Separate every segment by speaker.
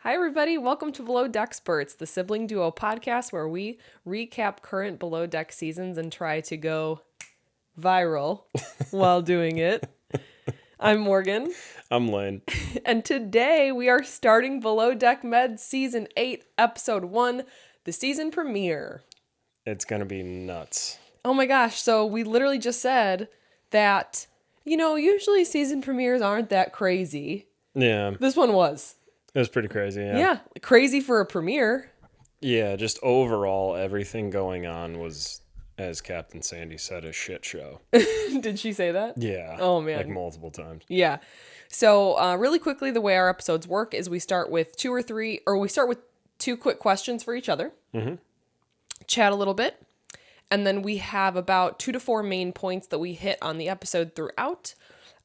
Speaker 1: Hi, everybody. Welcome to Below Deck Experts, the sibling duo podcast where we recap current Below Deck seasons and try to go viral while doing it. I'm Morgan.
Speaker 2: I'm Lane.
Speaker 1: And today we are starting Below Deck Med Season 8, Episode 1, the season premiere.
Speaker 2: It's going to be nuts.
Speaker 1: Oh my gosh. So we literally just said that, usually season premieres aren't that crazy.
Speaker 2: Yeah.
Speaker 1: This one was.
Speaker 2: It was pretty crazy, yeah.
Speaker 1: Yeah, crazy for a premiere.
Speaker 2: Yeah, just overall, everything going on was, as Captain Sandy said, a shit show.
Speaker 1: Did she say that?
Speaker 2: Yeah.
Speaker 1: Oh, man.
Speaker 2: Like multiple times.
Speaker 1: Yeah. So really quickly, the way our episodes work is we start with two quick questions for each other, chat a little bit, and then we have about 2 to 4 main points that we hit on the episode throughout.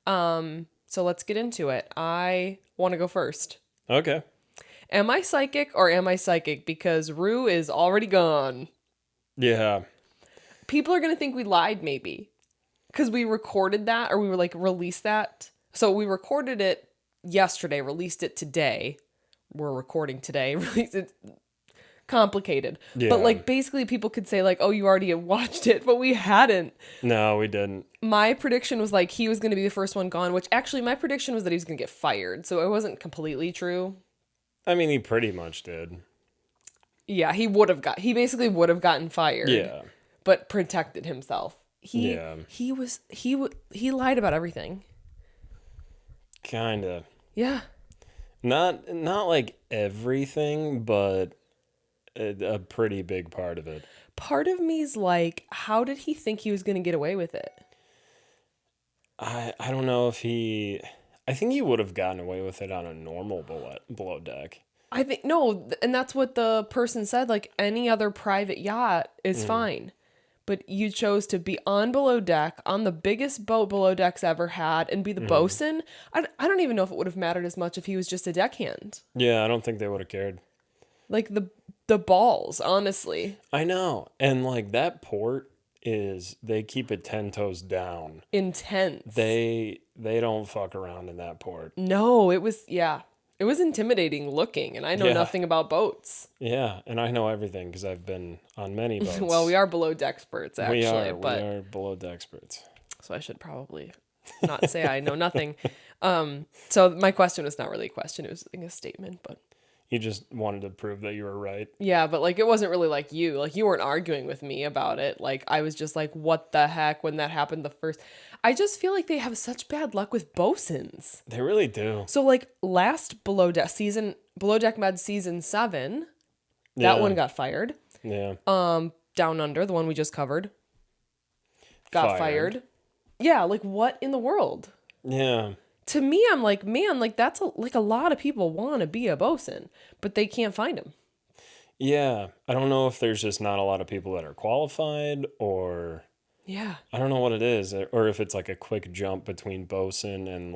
Speaker 1: So let's get into it. I want to go first.
Speaker 2: Okay.
Speaker 1: Am I psychic or am I psychic? Because Rue is already gone.
Speaker 2: Yeah.
Speaker 1: People are going to think we lied maybe because we recorded that or we were released that. So we recorded it yesterday, released it today. We're recording today. Released it. Complicated.
Speaker 2: Yeah.
Speaker 1: But basically people could say oh, you already watched it, but we hadn't.
Speaker 2: No, we didn't.
Speaker 1: My prediction was he was going to be the first one gone, which actually my prediction was that he was going to get fired. So it wasn't completely true.
Speaker 2: I mean, he pretty much did.
Speaker 1: Yeah, he basically would have gotten fired.
Speaker 2: Yeah.
Speaker 1: But protected himself. He lied about everything.
Speaker 2: Kinda.
Speaker 1: Yeah.
Speaker 2: Not like everything, but a pretty big part of it.
Speaker 1: Part of me's how did he think he was going to get away with it?
Speaker 2: I don't know if I think he would have gotten away with it on a normal below deck.
Speaker 1: I think, no, and that's what the person said, any other private yacht is fine. But you chose to be on below deck, on the biggest boat below deck's ever had, and be the bosun. I don't even know if it would have mattered as much if he was just a deckhand.
Speaker 2: Yeah, I don't think they would have cared.
Speaker 1: The balls, honestly.
Speaker 2: I know. And that port they keep it 10 toes down.
Speaker 1: Intense.
Speaker 2: They don't fuck around in that port.
Speaker 1: No, it was intimidating looking, and I know nothing about boats.
Speaker 2: Yeah, and I know everything because I've been on many boats.
Speaker 1: Well, we are below deck experts, actually.
Speaker 2: We are below deck experts.
Speaker 1: So I should probably not say I know nothing. So my question was not really a question; it was a statement. But
Speaker 2: you just wanted to prove that you were right.
Speaker 1: Yeah, but it wasn't really like you. You weren't arguing with me about it. I was just what the heck when that happened the first. I just feel they have such bad luck with bosuns.
Speaker 2: They really do.
Speaker 1: So last Below Deck Med season 7, that one got fired.
Speaker 2: Yeah.
Speaker 1: Down Under, the one we just covered, got fired. Yeah, what in the world?
Speaker 2: Yeah.
Speaker 1: To me, I'm man, that's a lot of people want to be a bosun, but they can't find them.
Speaker 2: Yeah. I don't know if there's just not a lot of people that are qualified or...
Speaker 1: Yeah.
Speaker 2: I don't know what it is, or if it's a quick jump between bosun and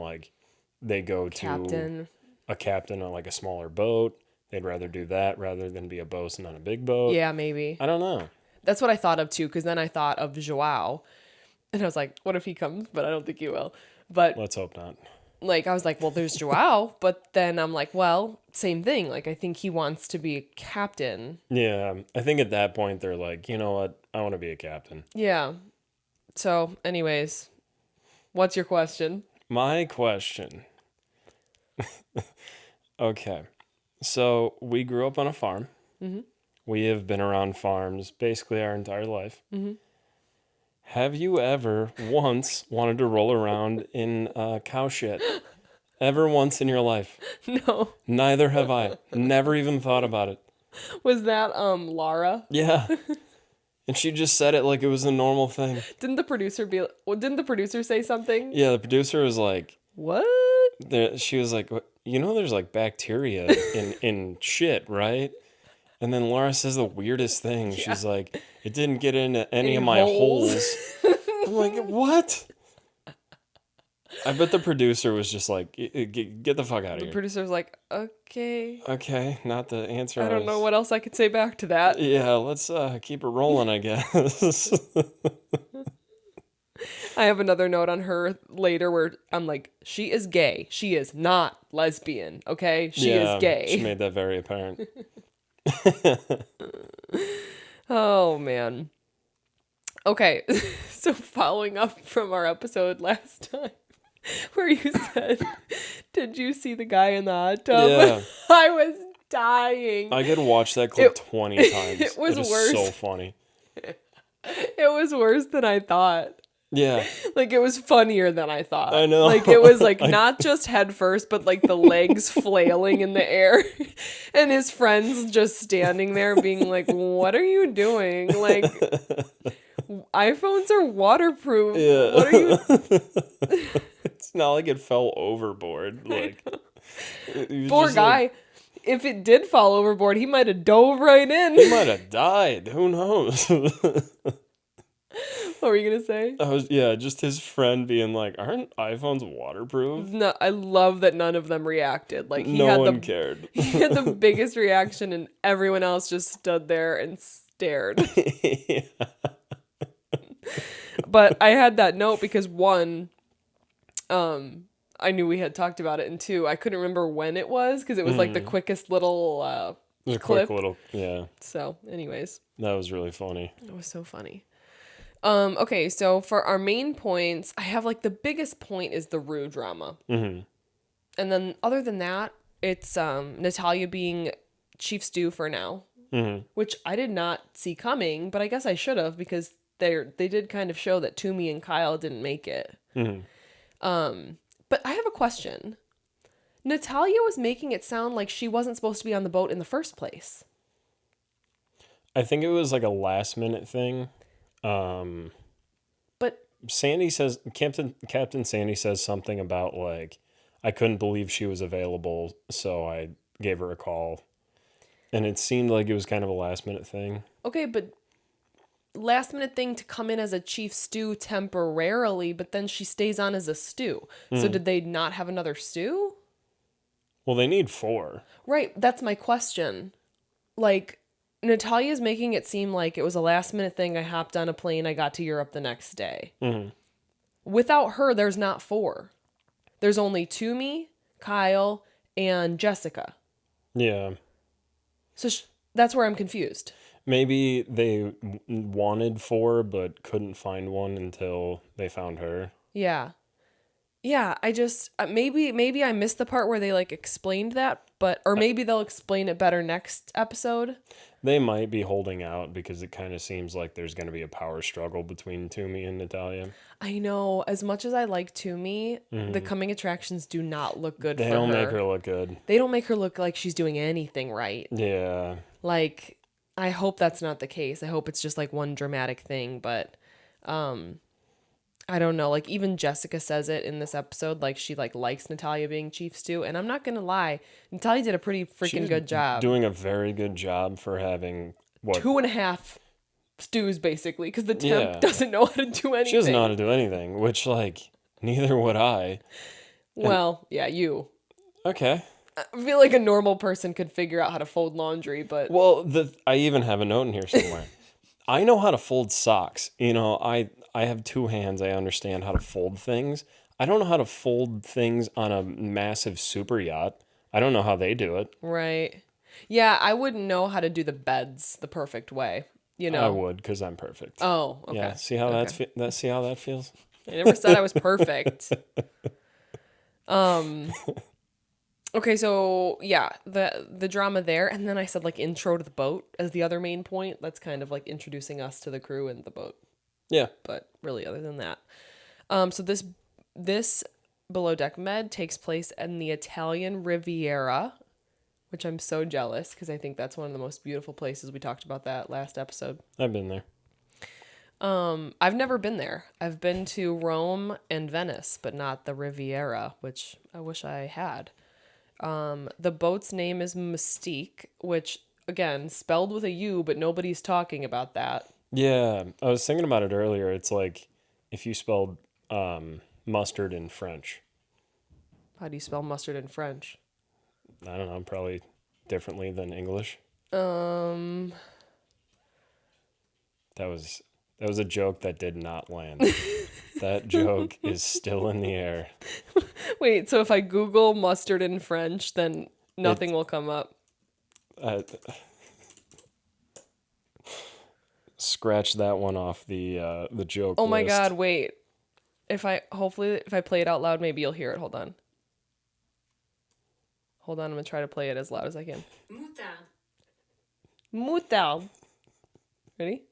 Speaker 2: they go to a captain on a smaller boat. They'd rather do that rather than be a bosun on a big boat.
Speaker 1: Yeah, maybe.
Speaker 2: I don't know.
Speaker 1: That's what I thought of too, because then I thought of Joao, and I was what if he comes? But I don't think he will. But
Speaker 2: let's hope not.
Speaker 1: I was well, there's Joao, but then I'm well, same thing. I think he wants to be a captain.
Speaker 2: Yeah, I think at that point they're you know what? I want to be a captain.
Speaker 1: Yeah. So, anyways, what's your question?
Speaker 2: My question. Okay. So, we grew up on a farm. Mm-hmm. We have been around farms basically our entire life. Mm-hmm. Have you ever once wanted to roll around in cow shit? Ever once in your life?
Speaker 1: No.
Speaker 2: Neither have I. Never even thought about it.
Speaker 1: Was that Laura?
Speaker 2: Yeah. And she just said it like it was a normal thing.
Speaker 1: Didn't the producer say something?
Speaker 2: Yeah, the producer was like,
Speaker 1: what?
Speaker 2: She was like, there's bacteria in shit, right? And then Laura says the weirdest thing. Yeah. She's like, it didn't get into any of my holes. I'm like, what? I bet the producer was just like, get the fuck out of here.
Speaker 1: The producer was like, okay.
Speaker 2: Okay, not the answer.
Speaker 1: I don't know what else I could say back to that.
Speaker 2: Yeah, let's keep it rolling, I guess.
Speaker 1: I have another note on her later where I'm like, she is gay. She is not lesbian, okay? She is gay.
Speaker 2: She made that very apparent.
Speaker 1: Oh, man. Okay, so following up from our episode last time where you said, did you see the guy in the hot tub?
Speaker 2: Yeah.
Speaker 1: I was dying.
Speaker 2: I could watch that clip 20 times.
Speaker 1: It was
Speaker 2: is
Speaker 1: worse.
Speaker 2: so funny.
Speaker 1: It was worse than I thought.
Speaker 2: Yeah.
Speaker 1: Like, it was funnier than I thought.
Speaker 2: I know.
Speaker 1: Like, it was, like, not just head first, but, like, the legs flailing in the air. And his friends just standing there being like, what are you doing? Like, iPhones are waterproof.
Speaker 2: Yeah.
Speaker 1: What are you...
Speaker 2: It's not like it fell overboard. Like,
Speaker 1: Poor guy. Like, if it did fall overboard, he might have dove right in.
Speaker 2: He might have died. Who knows?
Speaker 1: What were you going to say?
Speaker 2: Just his friend being like, aren't iPhones waterproof?
Speaker 1: No, I love that none of them reacted. Like,
Speaker 2: no one cared.
Speaker 1: He had the biggest reaction, and everyone else just stood there and stared.
Speaker 2: Yeah.
Speaker 1: But I had that note because one, I knew we had talked about it, and two, I couldn't remember when it was because it was like the quickest little clip.
Speaker 2: Quick little, yeah.
Speaker 1: So, anyways.
Speaker 2: That was really funny.
Speaker 1: It was so funny. Okay, so for our main points, I have like the biggest point is the Rue drama. Mm-hmm. And then other than that, it's Natalia being Chief Stew for now, which I did not see coming, but I guess I should have because they did kind of show that Toomey and Kyle didn't make it. Mm-hmm. But I have a question. Natalia was making it sound like she wasn't supposed to be on the boat in the first place.
Speaker 2: I think it was like a last minute thing.
Speaker 1: But
Speaker 2: Sandy says Captain Sandy says something about like I couldn't believe she was available, so I gave her a call. And it seemed like it was kind of a last minute thing.
Speaker 1: Okay, but last minute thing to come in as a Chief Stew temporarily, but then she stays on as a stew. So did they not have another stew?
Speaker 2: Well, they need 4.
Speaker 1: Right, that's my question. Like, Natalia's making it seem like it was a last minute thing. I hopped on a plane. I got to Europe the next day. Mm-hmm. Without her, there's not 4. There's only Toomey, Kyle, and Jessica.
Speaker 2: Yeah.
Speaker 1: So that's where I'm confused.
Speaker 2: Maybe they wanted 4, but couldn't find one until they found her.
Speaker 1: Yeah. Yeah, I just maybe I missed the part where they like explained that, or maybe they'll explain it better next episode.
Speaker 2: They might be holding out because it kind of seems like there's going to be a power struggle between Toomey and Natalia.
Speaker 1: I know. As much as I like Toomey, the coming attractions do not look good for her.
Speaker 2: They don't make her look good.
Speaker 1: They don't make her look like she's doing anything right.
Speaker 2: Yeah.
Speaker 1: Like, I hope that's not the case. I hope it's just like one dramatic thing, but I don't know. Like, even Jessica says it in this episode. Like, she like likes Natalia being Chief Stew, and I'm not gonna lie, Natalia did a pretty freaking good job.
Speaker 2: Doing a very good job for having
Speaker 1: 2.5 stews basically, because the temp doesn't know how to do anything.
Speaker 2: She doesn't know how to do anything, which like neither would I.
Speaker 1: Well, yeah, you.
Speaker 2: Okay.
Speaker 1: I feel like a normal person could figure out how to fold laundry, but
Speaker 2: I even have a note in here somewhere. I know how to fold socks. You know, I have 2 hands. I understand how to fold things. I don't know how to fold things on a massive super yacht. I don't know how they do it.
Speaker 1: Right. Yeah, I wouldn't know how to do the beds the perfect way. You know,
Speaker 2: I would because I'm perfect.
Speaker 1: Oh, okay.
Speaker 2: Yeah. See how see how that feels.
Speaker 1: I never said I was perfect. Okay, so yeah, the drama there, and then I said like intro to the boat as the other main point. That's kind of like introducing us to the crew and the boat.
Speaker 2: Yeah.
Speaker 1: But really, other than that, so this below deck med takes place in the Italian Riviera, which I'm so jealous because I think that's one of the most beautiful places. We talked about that last episode.
Speaker 2: I've been there.
Speaker 1: I've never been there. I've been to Rome and Venice, but not the Riviera, which I wish I had. The boat's name is Mystique, which again spelled with a U, but nobody's talking about that.
Speaker 2: Yeah, I was thinking about it earlier. It's like if you spelled mustard in French.
Speaker 1: How do you spell mustard in French?
Speaker 2: I don't know, probably differently than English. That was a joke that did not land. That joke is still in the air.
Speaker 1: Wait, so if I Google mustard in French, then nothing will come up.
Speaker 2: Scratch that one off the joke
Speaker 1: Oh my
Speaker 2: list.
Speaker 1: God, wait. Hopefully if I play it out loud, maybe you'll hear it. Hold on. I'm gonna try to play it as loud as I can. Moutarde. Ready?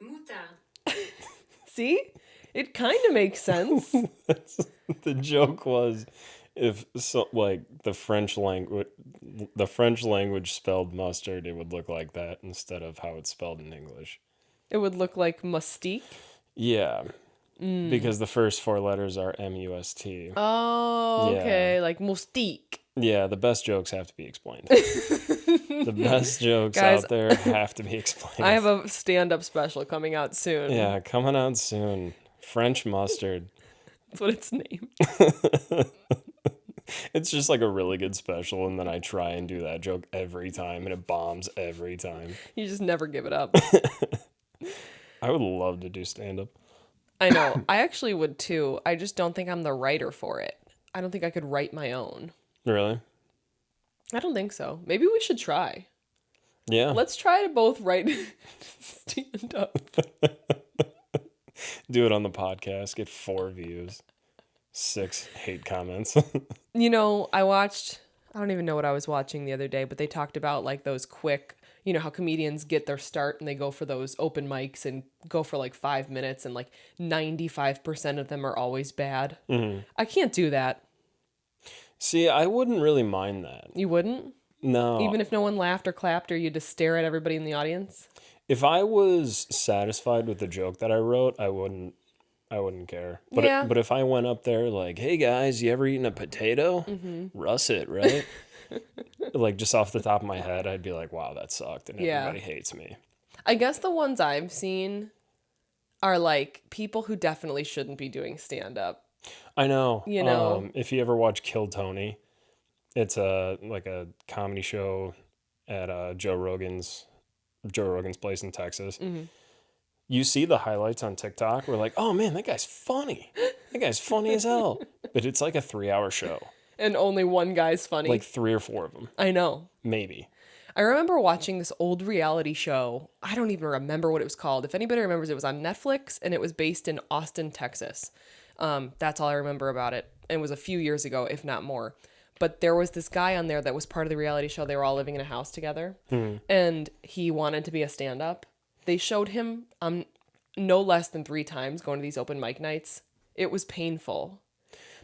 Speaker 1: Moutarde. See? It kind of makes sense.
Speaker 2: The joke was if the French language spelled mustard, it would look like that instead of how it's spelled in English.
Speaker 1: It would look like mustique.
Speaker 2: Yeah. Because the first 4 letters are M-U-S-T.
Speaker 1: Oh, okay. Yeah. Like moustique.
Speaker 2: Yeah, the best jokes have to be explained. The best jokes Guys, out there have to be explained.
Speaker 1: I have a stand-up special coming out soon.
Speaker 2: Yeah, coming out soon. French mustard.
Speaker 1: That's what it's named.
Speaker 2: It's just like a really good special, and then I try and do that joke every time, and it bombs every time.
Speaker 1: You just never give it up.
Speaker 2: I would love to do stand-up.
Speaker 1: I know. I actually would too. I just don't think I'm the writer for it. I don't think I could write my own.
Speaker 2: Really?
Speaker 1: I don't think so. Maybe we should try.
Speaker 2: Yeah.
Speaker 1: Let's try to both write stand-up.
Speaker 2: Do it on the podcast. Get 4 views. 6 hate comments.
Speaker 1: You know, I don't even know what I was watching the other day, but they talked about like those quick, you know, how comedians get their start and they go for those open mics and go for like 5 minutes and like 95% of them are always bad. Mm-hmm. I can't do that.
Speaker 2: See, I wouldn't really mind that.
Speaker 1: You wouldn't?
Speaker 2: No.
Speaker 1: Even if no one laughed or clapped, or you just stare at everybody in the audience?
Speaker 2: If I was satisfied with the joke that I wrote, I wouldn't care. But
Speaker 1: yeah.
Speaker 2: But if I went up there like, hey guys, you ever eaten a potato? Mm-hmm. Russet, right? Like just off the top of my head, I'd be like, wow, that sucked. And everybody hates me.
Speaker 1: I guess the ones I've seen are like people who definitely shouldn't be doing stand-up.
Speaker 2: I know.
Speaker 1: You know?
Speaker 2: If you ever watch Kill Tony, it's a comedy show at Joe Rogan's place in Texas. Mm-hmm. You see the highlights on TikTok. We're like, oh man, that guy's funny. That guy's funny as hell. But it's like a 3-hour show.
Speaker 1: And only one guy's funny.
Speaker 2: Like 3 or 4 of them.
Speaker 1: I know.
Speaker 2: Maybe.
Speaker 1: I remember watching this old reality show. I don't even remember what it was called. If anybody remembers, it was on Netflix and it was based in Austin, Texas. That's all I remember about it. It was a few years ago, if not more. But there was this guy on there that was part of the reality show. They were all living in a house together. Mm-hmm. And he wanted to be a stand-up. They showed him no less than 3 times going to these open mic nights. It was painful.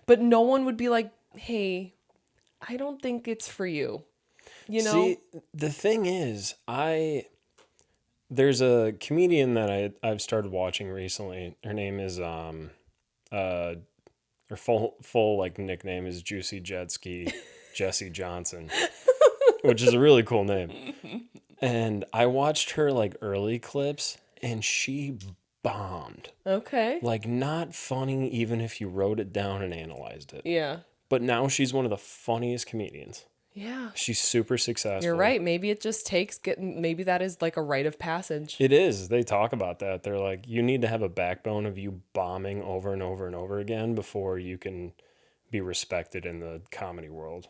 Speaker 1: But no one would be like, hey, I don't think it's for you. You know?
Speaker 2: See, the thing is, there's a comedian that I've started watching recently. Her name is her full like nickname is Juicy Jet Ski Jessie Johnson, which is a really cool name. And I watched her like early clips and she bombed.
Speaker 1: Okay.
Speaker 2: Like not funny even if you wrote it down and analyzed it.
Speaker 1: Yeah.
Speaker 2: But now she's one of the funniest comedians.
Speaker 1: Yeah.
Speaker 2: She's super successful.
Speaker 1: You're right. Maybe it just takes maybe that is like a rite of passage.
Speaker 2: It is. They talk about that. They're like, you need to have a backbone of you bombing over and over and over again before you can be respected in the comedy world.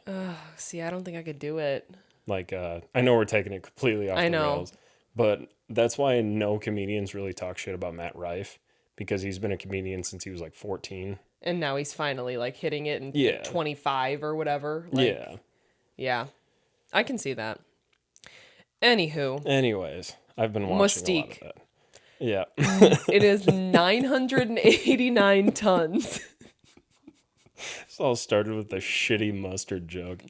Speaker 1: See, I don't think I could do it.
Speaker 2: Like, I know we're taking it completely off the rails, but that's why no comedians really talk shit about Matt Rife, because he's been a comedian since he was like 14.
Speaker 1: And now he's finally like hitting it in 25 or whatever. Like, yeah. I can see that.
Speaker 2: Anyways, I've been watching a lot of that. Yeah.
Speaker 1: It is 989 tons.
Speaker 2: This all started with a shitty mustard joke.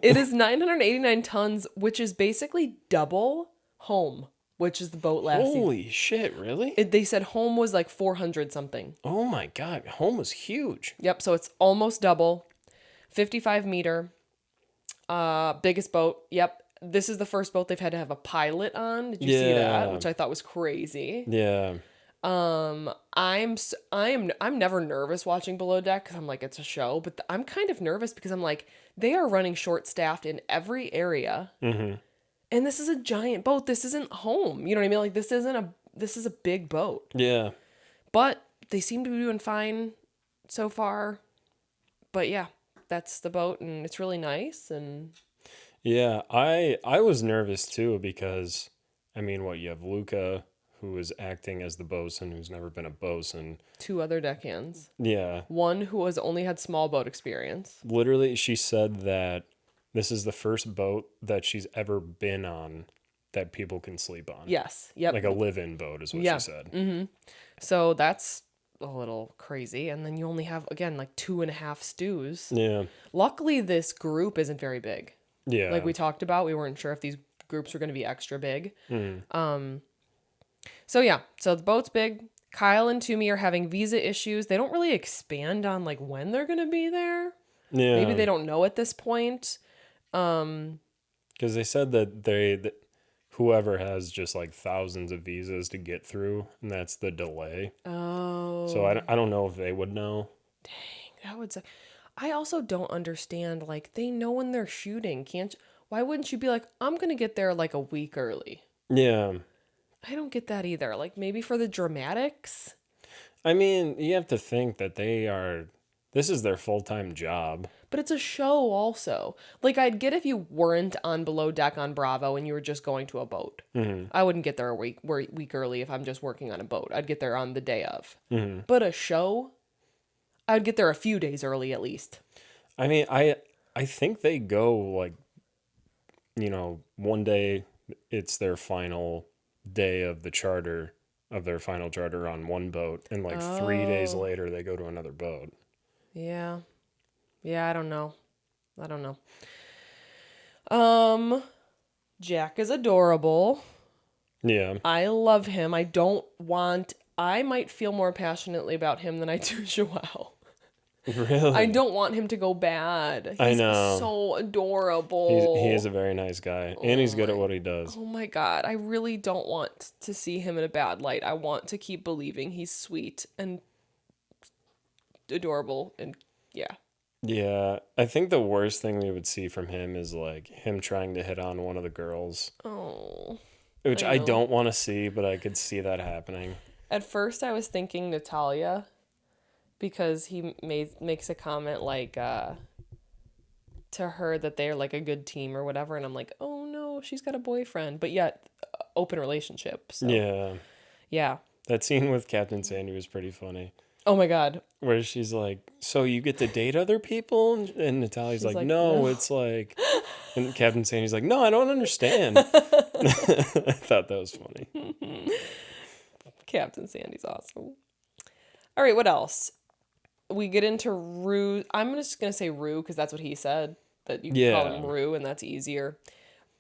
Speaker 1: It is 989 tons, which is basically double Home, which is the boat last season.
Speaker 2: Holy shit, really?
Speaker 1: They said Home was like 400 something.
Speaker 2: Oh my God, Home was huge.
Speaker 1: Yep, so it's almost double. 55 meter. Biggest boat. Yep. This is the first boat they've had to have a pilot on. Did you see that? Which I thought was crazy.
Speaker 2: Yeah.
Speaker 1: I'm never nervous watching Below Deck because I'm like, it's a show, but I'm kind of nervous because I'm like, they are running short staffed in every area. Mm-hmm. And this is a giant boat. This isn't Home. You know what I mean? Like this is a big boat.
Speaker 2: Yeah.
Speaker 1: But they seem to be doing fine so far. But yeah, that's the boat, and it's really nice. And
Speaker 2: Yeah, I was nervous too because, I mean, what, you have Luca, who is acting as the bosun, who's never been a bosun.
Speaker 1: 2 other deckhands.
Speaker 2: Yeah.
Speaker 1: One who has only had small boat experience.
Speaker 2: Literally, she said that this is the first boat that she's ever been on that people can sleep on.
Speaker 1: Yes. Yep.
Speaker 2: Like a live-in boat is what she said.
Speaker 1: Mm-hmm. So that's a little crazy. And then you only have, again, like 2.5 stews.
Speaker 2: Yeah.
Speaker 1: Luckily, this group isn't very big.
Speaker 2: Yeah.
Speaker 1: Like we talked about, we weren't sure if these groups were going to be extra big. So yeah, so the boat's big. Kyle and Toomey are having visa issues. They don't really expand on like when they're going to be there.
Speaker 2: Yeah.
Speaker 1: Maybe they don't know at this point.
Speaker 2: Because they said that whoever has just like thousands of visas to get through, and that's the delay.
Speaker 1: Oh.
Speaker 2: So I don't know if they would know.
Speaker 1: Dang, that would suck. I also don't understand, like, they know when they're shooting. Why wouldn't you be like, I'm going to get there like a week early?
Speaker 2: Yeah.
Speaker 1: I don't get that either. Like, maybe for the dramatics?
Speaker 2: I mean, you have to think that this is their full-time job.
Speaker 1: But it's a show also. Like, I'd get if you weren't on Below Deck on Bravo and you were just going to a boat. Mm-hmm. I wouldn't get there a week early if I'm just working on a boat. I'd get there on the day of. Mm-hmm. But a show, I'd get there a few days early at least.
Speaker 2: I mean, I think they go like, one day it's their final day of the charter, of their final charter on one boat, and like 3 days later they go to another boat.
Speaker 1: Yeah. Yeah, I don't know. Jack is adorable.
Speaker 2: Yeah.
Speaker 1: I love him. I might feel more passionately about him than I do Joelle.
Speaker 2: Really?
Speaker 1: I don't want him to go bad.
Speaker 2: I know.
Speaker 1: He's so adorable.
Speaker 2: He is a very nice guy, and he's good at what he does.
Speaker 1: Oh my God. I really don't want to see him in a bad light. I want to keep believing he's sweet and adorable, and yeah.
Speaker 2: Yeah, I think the worst thing we would see from him is like him trying to hit on one of the girls.
Speaker 1: Oh.
Speaker 2: Which I don't want to see, but I could see that happening.
Speaker 1: At first I was thinking Natalia, because he makes a comment like to her that they're like a good team or whatever, and I'm like, oh no, she's got a boyfriend, but yet open relationship. So. Yeah.
Speaker 2: That scene with Captain Sandy was pretty funny.
Speaker 1: Oh my God.
Speaker 2: Where she's like, so you get to date other people? And Natalia's like, no, it's like... And Captain Sandy's like, no, I don't understand. I thought that was funny.
Speaker 1: Captain Sandy's awesome. All right, what else? We get into Rue. I'm just going to say Rue because that's what he said. That you can call him Rue, and that's easier.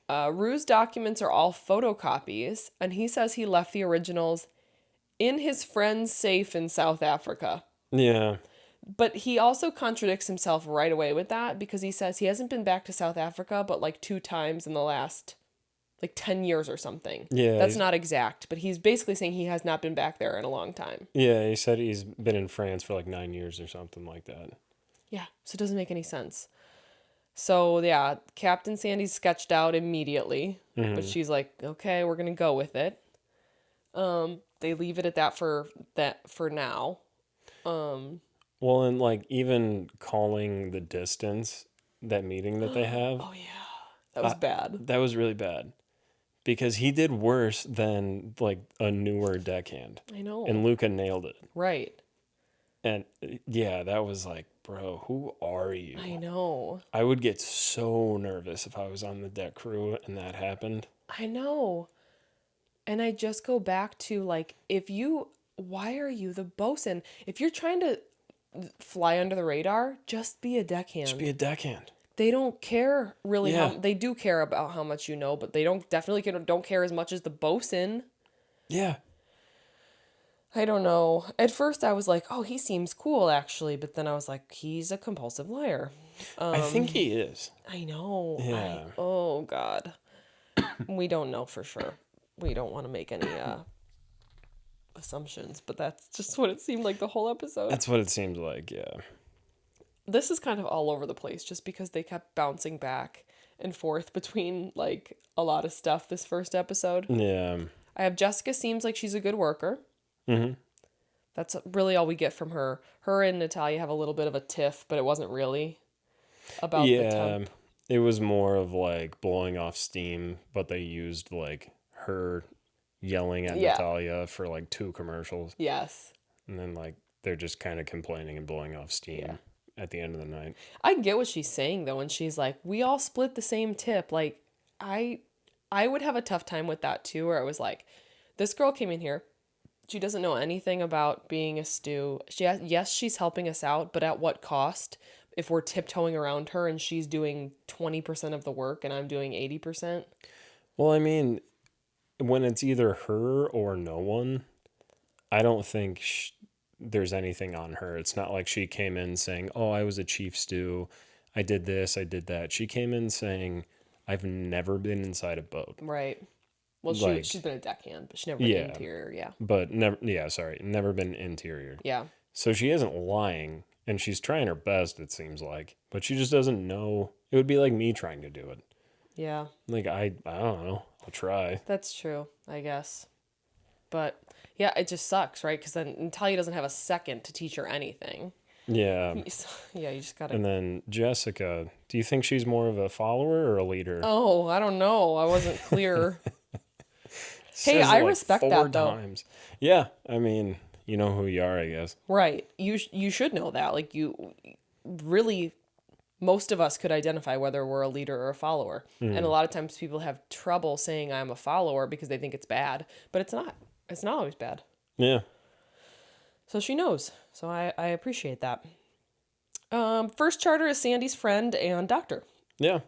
Speaker 1: Rue's documents are all photocopies, and he says he left the originals in his friend's safe in South Africa.
Speaker 2: Yeah.
Speaker 1: But he also contradicts himself right away with that, because he says he hasn't been back to South Africa but like 2 times in the last like 10 years or something.
Speaker 2: Yeah.
Speaker 1: That's not exact, but he's basically saying he has not been back there in a long time.
Speaker 2: Yeah, he said he's been in France for like 9 years or something like that.
Speaker 1: Yeah, so it doesn't make any sense. So yeah, Captain Sandy's sketched out immediately, but she's like, okay, we're going to go with it. They leave it at that for now.
Speaker 2: Well, and like even calling the distance, that meeting that they have.
Speaker 1: Oh yeah, that was bad.
Speaker 2: That was really bad. Because he did worse than like a newer deckhand.
Speaker 1: I know.
Speaker 2: And Luca nailed it.
Speaker 1: Right.
Speaker 2: And yeah, that was like, bro, who are you?
Speaker 1: I know.
Speaker 2: I would get so nervous if I was on the deck crew and that happened.
Speaker 1: I know. And I just go back to like, why are you the bosun? If you're trying to fly under the radar, just be a deckhand.
Speaker 2: Just be a deckhand.
Speaker 1: They don't care really they do care about how much you know, but they don't care as much as the bosun.
Speaker 2: Yeah.
Speaker 1: I don't know. At first I was like, oh, he seems cool actually, but then I was like, he's a compulsive liar.
Speaker 2: I think he is.
Speaker 1: I know.
Speaker 2: Yeah.
Speaker 1: Oh God. We don't know for sure. We don't want to make any assumptions, but that's just what it seemed like the whole episode.
Speaker 2: That's what it seems like, yeah.
Speaker 1: This is kind of all over the place just because they kept bouncing back and forth between like a lot of stuff this first episode.
Speaker 2: Yeah.
Speaker 1: I have Jessica seems like she's a good worker.
Speaker 2: Mm-hmm.
Speaker 1: That's really all we get from her. Her and Natalia have a little bit of a tiff, but it wasn't really about the temp.
Speaker 2: It was more of like blowing off steam, but they used like her yelling at Natalia for like 2 commercials.
Speaker 1: Yes.
Speaker 2: And then like they're just kind of complaining and blowing off steam at the end of the night.
Speaker 1: I get what she's saying though when she's like, we all split the same tip. Like I would have a tough time with that too, where it was like, this girl came in here. She doesn't know anything about being a stew. Yes, she's helping us out, but at what cost? If we're tiptoeing around her and she's doing 20% of the work and I'm doing 80%.
Speaker 2: Well, I mean, when it's either her or no one, I don't think there's anything on her. It's not like she came in saying, oh, I was a chief stew. I did this, I did that. She came in saying, I've never been inside a boat.
Speaker 1: Right. Well, she's been a deckhand, but she never been interior,
Speaker 2: But never been interior.
Speaker 1: Yeah.
Speaker 2: So she isn't lying, and she's trying her best, it seems like. But she just doesn't know. It would be like me trying to do it.
Speaker 1: Yeah.
Speaker 2: Like, I don't know. I'll try.
Speaker 1: That's true, I guess. But, yeah, it just sucks, right? Because then Natalia doesn't have a second to teach her anything.
Speaker 2: Yeah.
Speaker 1: Yeah, you just gotta...
Speaker 2: And then Jessica, do you think she's more of a follower or a leader?
Speaker 1: Oh, I don't know. I wasn't clear. Hey, I respect that, though.
Speaker 2: Yeah, I mean, you know who you are, I guess.
Speaker 1: Right. You should know that. Like, you really, most of us could identify whether we're a leader or a follower. And a lot of times people have trouble saying I'm a follower because they think it's bad, but it's not. It's not always bad.
Speaker 2: Yeah.
Speaker 1: So she knows. So I appreciate that. First charter is Sandy's friend and doctor.
Speaker 2: Yeah.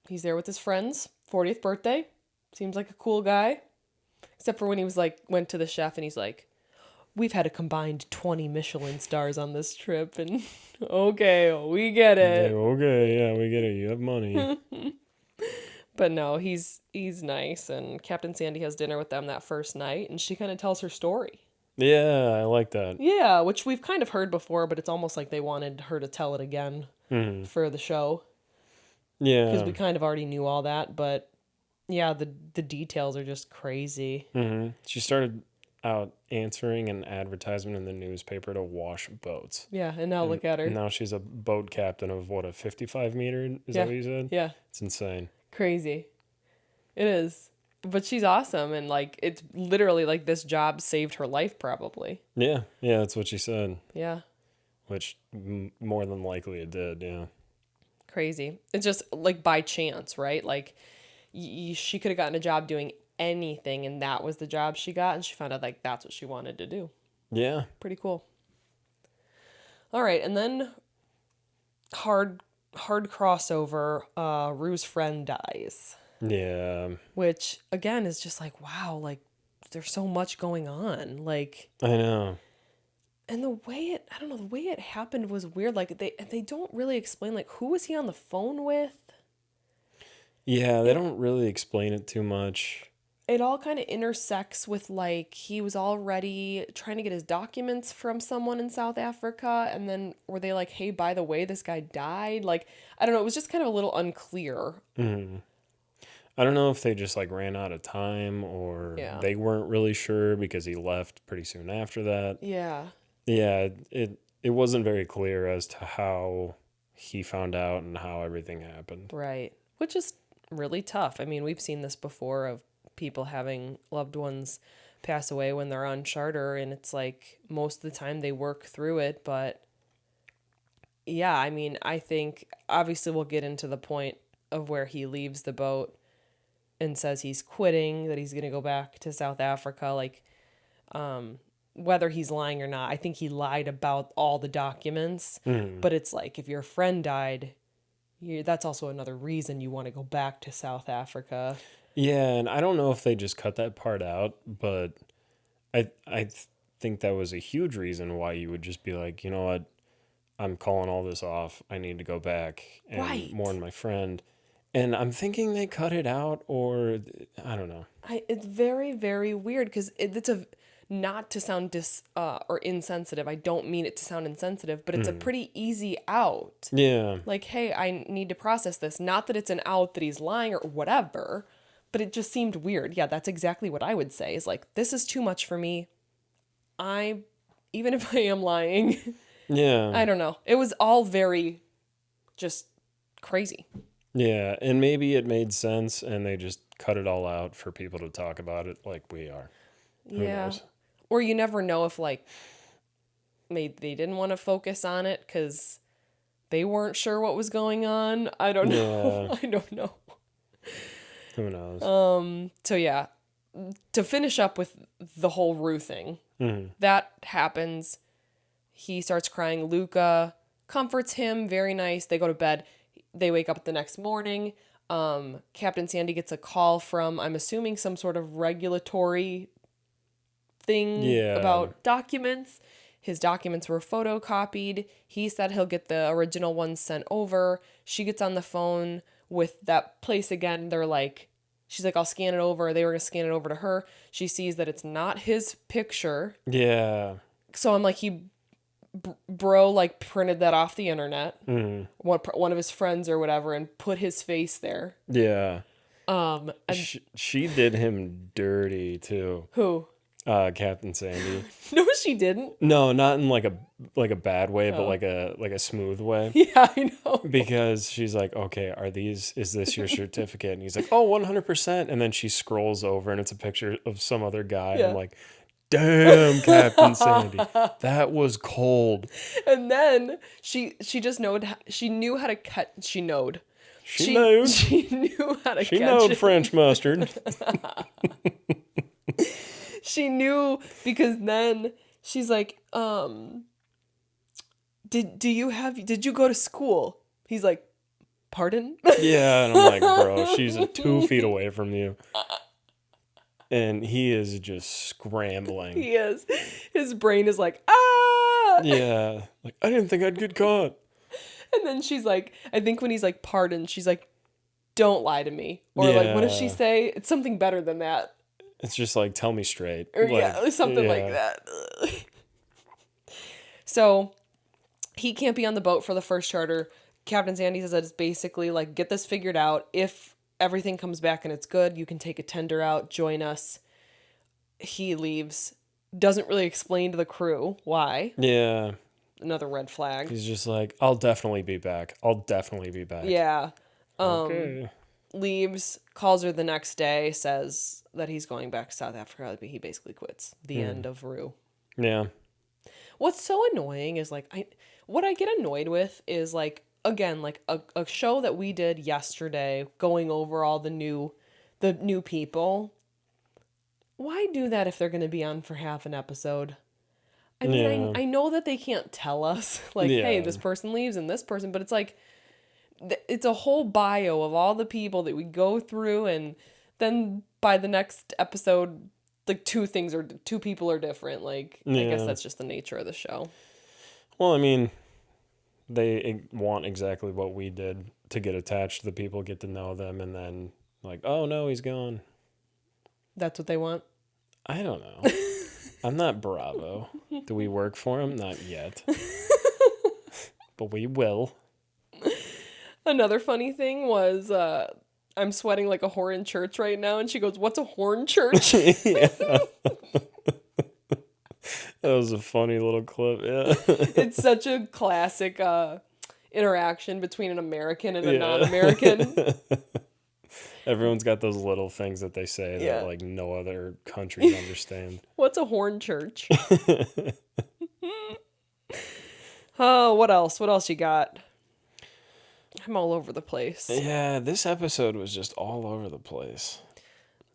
Speaker 1: He's there with his friend's 40th birthday. Seems like a cool guy. Except for when he was like, went to the chef and he's like, we've had a combined 20 Michelin stars on this trip. And okay, we get it.
Speaker 2: Yeah, okay, yeah, we get it. You have money.
Speaker 1: But no, he's nice. And Captain Sandy has dinner with them that first night. And she kind of tells her story.
Speaker 2: Yeah, I like that.
Speaker 1: Yeah, which we've kind of heard before, but it's almost like they wanted her to tell it again for the show.
Speaker 2: Yeah.
Speaker 1: Because we kind of already knew all that, but yeah, the details are just crazy.
Speaker 2: She started out answering an advertisement in the newspaper to wash boats.
Speaker 1: Yeah, and now look at her.
Speaker 2: Now she's a boat captain of what, a 55 meter? Is that what you said?
Speaker 1: Yeah.
Speaker 2: It's insane.
Speaker 1: Crazy. It is. But she's awesome, and like it's literally like this job saved her life probably.
Speaker 2: Yeah, that's what she said.
Speaker 1: Yeah.
Speaker 2: Which more than likely it did, yeah.
Speaker 1: Crazy. It's just like by chance, right? Like she could have gotten a job doing anything, and that was the job she got, and she found out like that's what she wanted to do.
Speaker 2: Yeah.
Speaker 1: Pretty cool. All right, and then hard crossover. Rue's friend dies.
Speaker 2: Yeah.
Speaker 1: Which again is just like, wow, like there's so much going on. Like
Speaker 2: I know.
Speaker 1: And the way it happened was weird. Like they don't really explain like who was he on the phone with?
Speaker 2: Yeah, they don't really explain it too much.
Speaker 1: It all kind of intersects with like he was already trying to get his documents from someone in South Africa, and then were they like, hey, by the way, this guy died? Like, I don't know, it was just kind of a little unclear.
Speaker 2: I don't know if they just like ran out of time or they weren't really sure because he left pretty soon after that.
Speaker 1: Yeah.
Speaker 2: Yeah, it wasn't very clear as to how he found out and how everything happened.
Speaker 1: Right. Which is really tough. I mean, we've seen this before of people having loved ones pass away when they're on charter, and it's like most of the time they work through it, but yeah, I mean, I think obviously we'll get into the point of where he leaves the boat and says he's quitting, that he's going to go back to South Africa, like whether he's lying or not. I think he lied about all the documents, but it's like if your friend died, that's also another reason you want to go back to South Africa.
Speaker 2: Yeah, and I don't know if they just cut that part out, but I think that was a huge reason why you would just be like, you know what, I'm calling all this off. I need to go back and mourn my friend. And I'm thinking they cut it out, or I don't know.
Speaker 1: It's very, very weird because it's a not to sound or insensitive. I don't mean it to sound insensitive, but it's a pretty easy out.
Speaker 2: Yeah.
Speaker 1: Like, hey, I need to process this. Not that it's an out that he's lying or whatever, but it just seemed weird. Yeah, that's exactly what I would say is like, this is too much for me. I even if I am lying,
Speaker 2: Yeah.
Speaker 1: I don't know. It was all very just crazy.
Speaker 2: Yeah, and maybe it made sense and they just cut it all out for people to talk about it like we are. Who knows?
Speaker 1: Or you never know if like maybe they didn't want to focus on it because they weren't sure what was going on. I don't know.
Speaker 2: Yeah.
Speaker 1: I don't know.
Speaker 2: Who knows?
Speaker 1: So yeah, to finish up with the whole Rue thing, that happens. He starts crying. Luca comforts him. Very nice. They go to bed. They wake up the next morning. Captain Sandy gets a call from, I'm assuming, some sort of regulatory thing about documents. His documents were photocopied. He said he'll get the original ones sent over. She gets on the phone with that place again. They're like, she's like, I'll scan it over. They were going to scan it over to her. She sees that it's not his picture.
Speaker 2: Yeah.
Speaker 1: So I'm like, bro, like printed that off the internet. One of his friends or whatever, and put his face there.
Speaker 2: Yeah.
Speaker 1: And
Speaker 2: She did him dirty too.
Speaker 1: who?
Speaker 2: Captain Sandy.
Speaker 1: No, she didn't.
Speaker 2: No, not in like a bad way, but like a smooth way.
Speaker 1: Yeah, I know.
Speaker 2: Because she's like, okay, is this your certificate? And he's like, oh, 100%. And then she scrolls over and it's a picture of some other guy.
Speaker 1: Yeah.
Speaker 2: I'm like, damn, Captain Sandy, that was cold.
Speaker 1: And then she just knew how to cut. She knew how to
Speaker 2: She
Speaker 1: catch
Speaker 2: knowed
Speaker 1: it.
Speaker 2: French mustard.
Speaker 1: She knew because then she's like, did you go to school? He's like, pardon?
Speaker 2: Yeah, and I'm like, bro, she's 2 feet away from you. And he is just scrambling.
Speaker 1: He is. His brain is like, ah!
Speaker 2: Yeah. Like, I didn't think I'd get caught.
Speaker 1: And then she's like, I think when he's like, pardon, she's like, don't lie to me. Or like, what does she say? It's something better than that.
Speaker 2: It's just like, tell me straight.
Speaker 1: Or
Speaker 2: like,
Speaker 1: something like that. So he can't be on the boat for the first charter. Captain Sandy says that it's basically like, get this figured out. If everything comes back and it's good, you can take a tender out, join us. He leaves. Doesn't really explain to the crew why.
Speaker 2: Yeah.
Speaker 1: Another red flag.
Speaker 2: He's just like, I'll definitely be back.
Speaker 1: Yeah.
Speaker 2: Okay.
Speaker 1: Leaves, calls her the next day, says that he's going back to South Africa. He basically quits. The end of Rue.
Speaker 2: Yeah.
Speaker 1: What's so annoying is like, what I get annoyed with is like, again, like a show that we did yesterday, going over all the new people. Why do that if they're going to be on for half an episode? I mean, I know that they can't tell us like, hey, this person leaves and this person, but it's like, it's a whole bio of all the people that we go through, and then by the next episode, like two people are different. Like, I guess that's just the nature of the show.
Speaker 2: Well, I mean, they want exactly what we did to get attached to the people, get to know them, and then like, oh no, he's gone.
Speaker 1: That's what they want?
Speaker 2: I don't know. I'm not Bravo. Do we work for him? Not yet. But we will.
Speaker 1: Another funny thing was, I'm sweating like a whore in church right now, and she goes, what's a horn church?
Speaker 2: Yeah. That was a funny little clip, yeah.
Speaker 1: It's such a classic interaction between an American and a non-American.
Speaker 2: Everyone's got those little things that they say that like no other countries understand.
Speaker 1: What's a horn church? Oh, what else? What else you got? I'm all over the place.
Speaker 2: Yeah, this episode was just all over the place.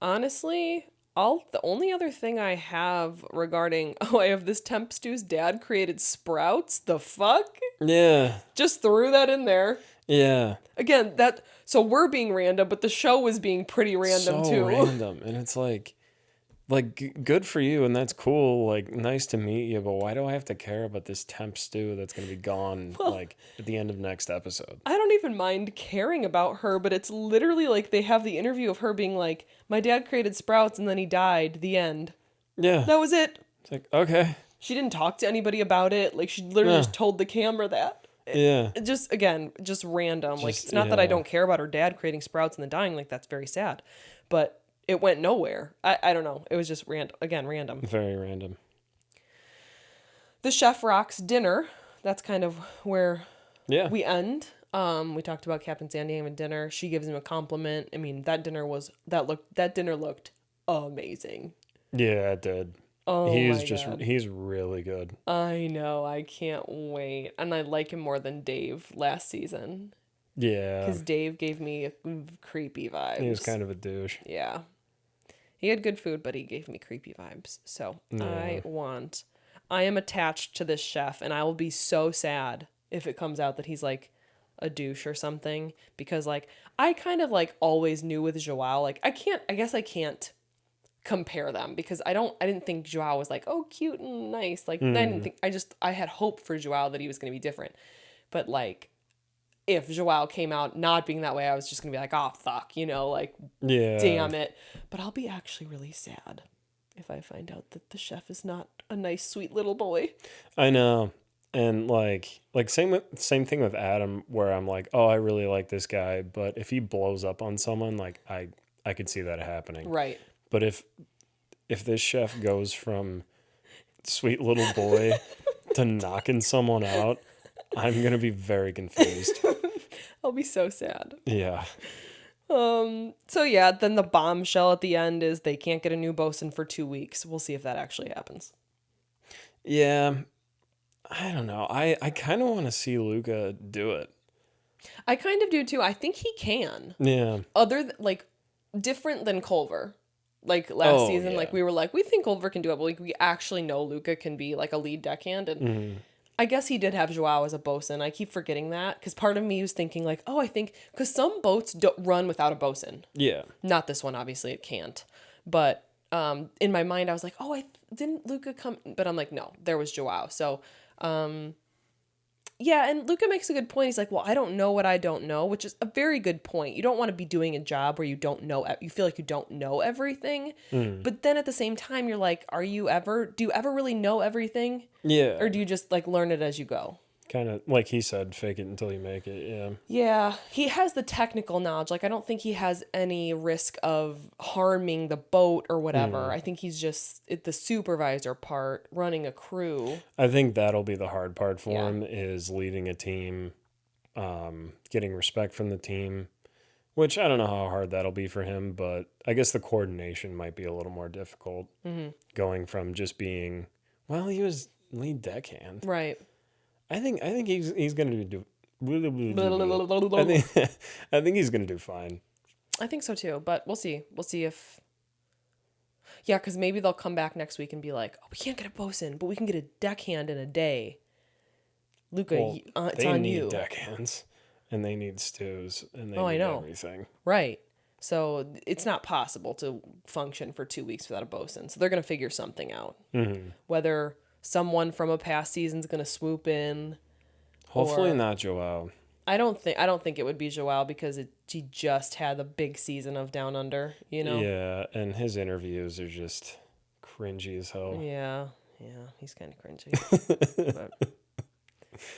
Speaker 1: Honestly, the only other thing I have regarding, I have this temp stew's dad created sprouts. The fuck?
Speaker 2: Yeah.
Speaker 1: Just threw that in there.
Speaker 2: Yeah.
Speaker 1: Again, so we're being random, but the show was being pretty random
Speaker 2: so
Speaker 1: too.
Speaker 2: Random, and it's like good for you, and that's cool. Like, nice to meet you, but why do I have to care about this temp stew that's gonna be gone like at the end of next episode?
Speaker 1: I don't even mind caring about her, but it's literally like they have the interview of her being like, "My dad created sprouts and then he died." The end.
Speaker 2: Yeah.
Speaker 1: That was it.
Speaker 2: It's like, okay.
Speaker 1: She didn't talk to anybody about it. Like, she literally just told the camera that. It just random. Like, it's not that I don't care about her dad creating sprouts and then dying. Like, that's very sad. But it went nowhere. I don't know. It was just random. Again, random.
Speaker 2: Very random.
Speaker 1: The chef rocks dinner. That's kind of where
Speaker 2: Yeah.
Speaker 1: we end. We talked about Captain Sandy having dinner. She gives him a compliment. I mean, that dinner looked amazing.
Speaker 2: Yeah, it did.
Speaker 1: Oh my God.
Speaker 2: He's really good.
Speaker 1: I know. I can't wait. And I like him more than Dave last season.
Speaker 2: Yeah.
Speaker 1: Because Dave gave me creepy vibes.
Speaker 2: He was kind of a douche.
Speaker 1: Yeah. He had good food, but he gave me creepy vibes. So
Speaker 2: Yeah.
Speaker 1: I am attached to this chef, and I will be so sad if it comes out that he's like a douche or something. Because like, I kind of like always knew with Joao, like I guess I can't compare them because I didn't think Joao was like, oh, cute and nice. Like, I had hope for Joao that he was going to be different. But like, if Joao came out not being that way, I was just going to be like, oh, fuck, like,
Speaker 2: Yeah.
Speaker 1: damn it. But I'll be actually really sad if I find out that the chef is not a nice, sweet little boy.
Speaker 2: I know. And like same thing with Adam, where I'm like, oh, I really like this guy, but if he blows up on someone, like I could see that happening.
Speaker 1: Right.
Speaker 2: But if this chef goes from sweet little boy to knocking someone out, I'm gonna be very confused.
Speaker 1: I'll be so sad.
Speaker 2: Yeah.
Speaker 1: So yeah, then the bombshell at the end is they can't get a new bosun for 2 weeks. We'll see if that actually happens.
Speaker 2: Yeah. I don't know. I kind of want to see Luca do it.
Speaker 1: I kind of do too. I think he can.
Speaker 2: Yeah.
Speaker 1: Different than Culver. Like last season,
Speaker 2: yeah.
Speaker 1: like we were like, we think Culver can do it, but like we actually know Luca can be like a lead deckhand. And I guess he did have Joao as a bosun. I keep forgetting that because part of me was thinking like, oh, I think because some boats don't run without a bosun.
Speaker 2: Yeah.
Speaker 1: Not this one, obviously it can't. But in my mind, I was like, oh, didn't Luca come? But I'm like, no, there was Joao. So yeah, and Luca makes a good point. He's like, well, I don't know what I don't know, which is a very good point. You don't want to be doing a job where you feel like you don't know everything. But then at the same time, you're like, do you ever really know everything?
Speaker 2: Yeah.
Speaker 1: Or do you just like learn it as you go?
Speaker 2: Kind of like he said, fake it until you make it. Yeah.
Speaker 1: Yeah, he has the technical knowledge. Like, I don't think he has any risk of harming the boat or whatever. I think he's just the supervisor part, running a crew.
Speaker 2: I think that'll be the hard part for him is leading a team, getting respect from the team, which I don't know how hard that'll be for him, but I guess the coordination might be a little more difficult going from just being, well, he was lead deckhand.
Speaker 1: Right.
Speaker 2: I think he's gonna do. I think he's gonna do fine.
Speaker 1: I think so too, but we'll see. We'll see if. Yeah, because maybe they'll come back next week and be like, "Oh, we can't get a bosun, but we can get a deckhand in a day." Luca, it's on you.
Speaker 2: They need deckhands, and they need stews, and they
Speaker 1: I
Speaker 2: need
Speaker 1: know.
Speaker 2: everything.
Speaker 1: Right. So it's not possible to function for 2 weeks without a bosun. So they're gonna figure something out. Whether someone from a past season's gonna swoop in.
Speaker 2: Hopefully not Joao.
Speaker 1: I don't think it would be Joao because he just had the big season of Down Under,
Speaker 2: Yeah, and his interviews are just cringy as hell.
Speaker 1: Yeah, he's kind of cringy. But,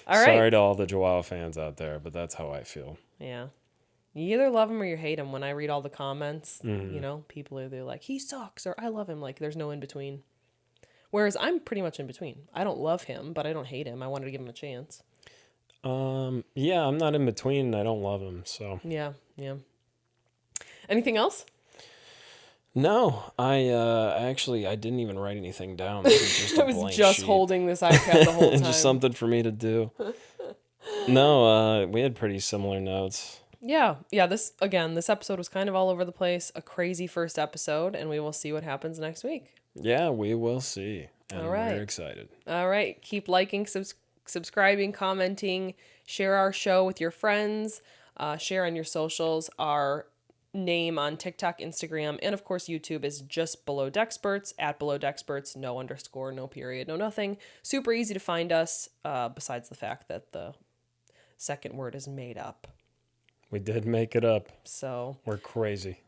Speaker 1: all right.
Speaker 2: Sorry to all the Joao fans out there, but that's how I feel.
Speaker 1: Yeah. You either love him or you hate him. When I read all the comments, people are either like, he sucks, or I love him. Like, there's no in between. Whereas I'm pretty much in between. I don't love him, but I don't hate him. I wanted to give him a chance.
Speaker 2: Yeah, I'm not in between and I don't love him, so.
Speaker 1: Yeah. Anything else?
Speaker 2: No, I didn't even write anything down. This was just a
Speaker 1: I was
Speaker 2: blank
Speaker 1: just
Speaker 2: sheet.
Speaker 1: holding this iPad the whole time.
Speaker 2: Just something for me to do. No, we had pretty similar notes.
Speaker 1: Yeah. This episode was kind of all over the place. A crazy first episode, and we will see what happens next week.
Speaker 2: Yeah, we will see. And
Speaker 1: all right.
Speaker 2: We're excited.
Speaker 1: All right. Keep liking, subscribing, commenting, share our show with your friends, share on your socials. Our name on TikTok, Instagram, and of course YouTube is just Below Dexperts, at Below Dexperts, no underscore, no period, no nothing. Super easy to find us, besides the fact that the second word is made up.
Speaker 2: We did make it up.
Speaker 1: So
Speaker 2: we're crazy.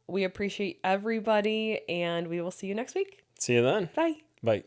Speaker 1: We appreciate everybody, and we will see you next week.
Speaker 2: See you then.
Speaker 1: Bye.
Speaker 2: Bye.